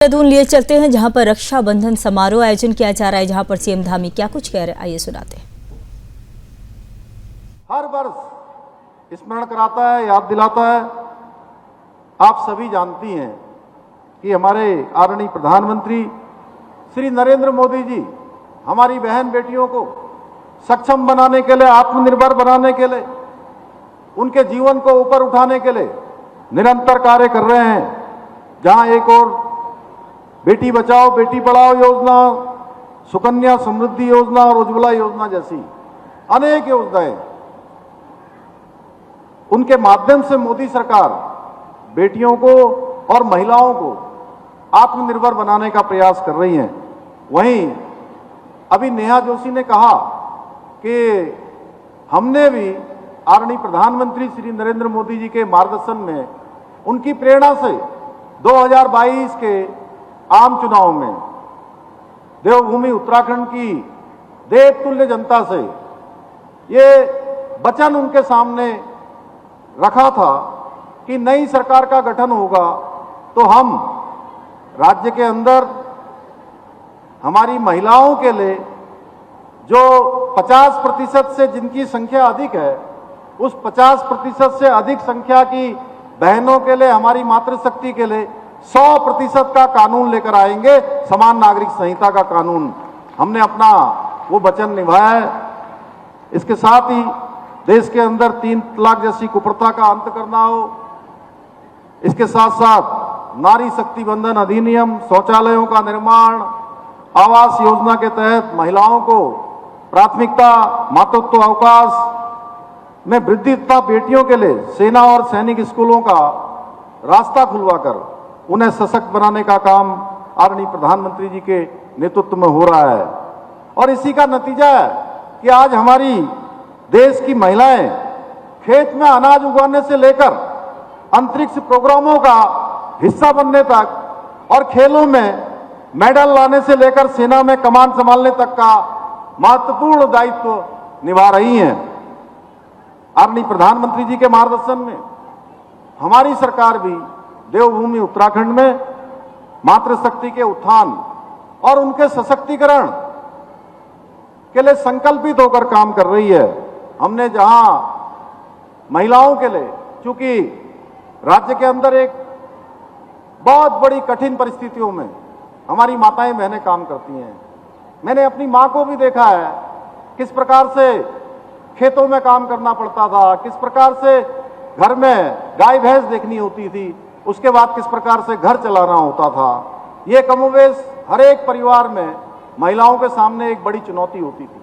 देहरादून लिए चलते हैं जहां पर रक्षाबंधन समारोह आयोजन किया जा रहा है, जहां पर सीएम धामी क्या कुछ कह रहे हैं, आइए सुनाते हैं। हर वर्ष स्मरण कराता है, याद दिलाता है। आप सभी जानती हैं कि हमारे आदरणीय प्रधानमंत्री श्री नरेंद्र मोदी जी हमारी बहन बेटियों को सक्षम बनाने के लिए, आत्मनिर्भर बनाने के लिए, उनके जीवन को ऊपर उठाने के लिए निरंतर कार्य कर रहे हैं। जहां एक और बेटी बचाओ बेटी पढ़ाओ योजना, सुकन्या समृद्धि योजना और उज्ज्वला योजना जैसी अनेक योजनाएं, उनके माध्यम से मोदी सरकार बेटियों को और महिलाओं को आत्मनिर्भर बनाने का प्रयास कर रही है। वहीं अभी नेहा जोशी ने कहा कि हमने भी आदरणीय प्रधानमंत्री श्री नरेंद्र मोदी जी के मार्गदर्शन में, उनकी प्रेरणा से 2022 के आम चुनाव में देवभूमि उत्तराखंड की देवतुल्य जनता से ये वचन उनके सामने रखा था कि नई सरकार का गठन होगा तो हम राज्य के अंदर हमारी महिलाओं के लिए जो 50% से जिनकी संख्या अधिक है, उस 50% से अधिक संख्या की बहनों के लिए, हमारी मातृशक्ति के लिए 100% का कानून लेकर आएंगे, समान नागरिक संहिता का कानून। हमने अपना वो वचन निभाया है। इसके साथ ही देश के अंदर 3 तलाक जैसी कुप्रथा का अंत करना हो, इसके साथ साथ नारी शक्ति बंधन अधिनियम, शौचालयों का निर्माण, आवास योजना के तहत महिलाओं को प्राथमिकता, मातृत्व अवकाश में वृद्धि तथा बेटियों के लिए सेना और सैनिक स्कूलों का रास्ता खुलवाकर उन्हें सशक्त बनाने का काम आदरणीय प्रधानमंत्री जी के नेतृत्व में हो रहा है। और इसी का नतीजा है कि आज हमारी देश की महिलाएं खेत में अनाज उगाने से लेकर अंतरिक्ष प्रोग्रामों का हिस्सा बनने तक और खेलों में मेडल लाने से लेकर सेना में कमान संभालने तक का महत्वपूर्ण दायित्व निभा रही हैं। आदरणीय प्रधानमंत्री जी के मार्गदर्शन में हमारी सरकार भी देवभूमि उत्तराखंड में मातृशक्ति के उत्थान और उनके सशक्तिकरण के लिए संकल्पित होकर काम कर रही है। हमने जहां महिलाओं के लिए, चूंकि राज्य के अंदर एक बहुत बड़ी कठिन परिस्थितियों में हमारी माताएं बहनें काम करती हैं। मैंने अपनी मां को भी देखा है किस प्रकार से खेतों में काम करना पड़ता था, किस प्रकार से घर में गाय भैंस देखनी होती थी, उसके बाद किस प्रकार से घर चलाना होता था। ये कमोबेश हर एक परिवार में महिलाओं के सामने एक बड़ी चुनौती होती थी।